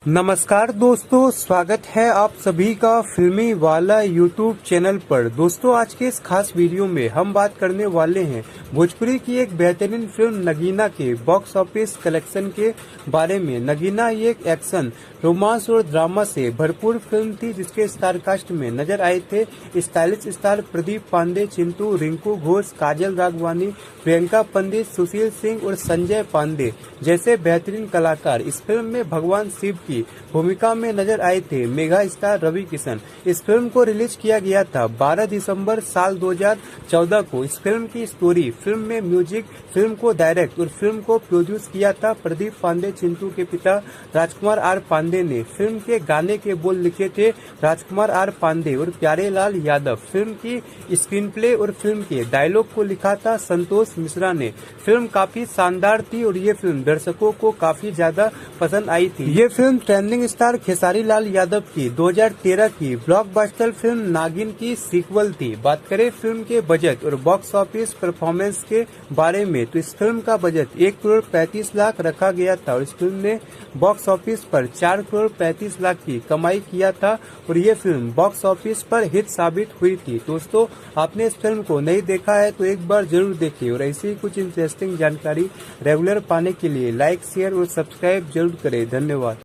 नमस्कार दोस्तों, स्वागत है आप सभी का फिल्मी वाला यूट्यूब चैनल पर। दोस्तों, आज के इस खास वीडियो में हम बात करने वाले हैं भोजपुरी की एक बेहतरीन फिल्म नगीना के बॉक्स ऑफिस कलेक्शन के बारे में। नगीना ये एक एक्शन, रोमांस और ड्रामा से भरपूर फिल्म थी, जिसके स्टार कास्ट में नजर आए थे स्टाइलिश स्टार प्रदीप पांडे, चिंटू, रिंकू घोष, काजल राघवानी, प्रियंका पंडित, सुशील सिंह और संजय पांडे जैसे बेहतरीन कलाकार। इस फिल्म में भगवान शिव की भूमिका में नजर आए थे मेगा स्टार रवि किशन। इस फिल्म को रिलीज किया गया था 12 दिसंबर साल 2014 को। इस फिल्म की स्टोरी, फिल्म में म्यूजिक, फिल्म को डायरेक्ट और फिल्म को प्रोड्यूस किया था प्रदीप पांडे, चिंटू के पिता राजकुमार आर पांडे ने। फिल्म के गाने के बोल लिखे थे राजकुमार आर पांडे और प्यारे लाल यादव। फिल्म की स्क्रीन प्ले और फिल्म के डायलॉग को लिखा था संतोष मिश्रा ने। फिल्म काफी शानदार थी और ये फिल्म दर्शकों को काफी ज्यादा पसंद आई थी। ये film trending star Khesari Lal Yadav की 2013 की ब्लॉकबस्टर फिल्म नागिन की सीक्वल थी। बात करें फिल्म के बजट और बॉक्स ऑफिस परफॉर्मेंस के बारे में, तो इस फिल्म का बजट 1 करोड़ 35 लाख रखा गया था और इस फिल्म ने बॉक्स ऑफिस पर 4 करोड़ 35 लाख की कमाई किया था और ये फिल्म बॉक्स ऑफिस पर हिट साबित हुई थी। दोस्तों, आपने इस फिल्म को नहीं देखा है तो एक बार जरूर देखिए और ऐसी ही कुछ इंटरेस्टिंग जानकारी रेगुलर पाने के लिए लाइक, शेयर और सब्सक्राइब जरूर करें। धन्यवाद।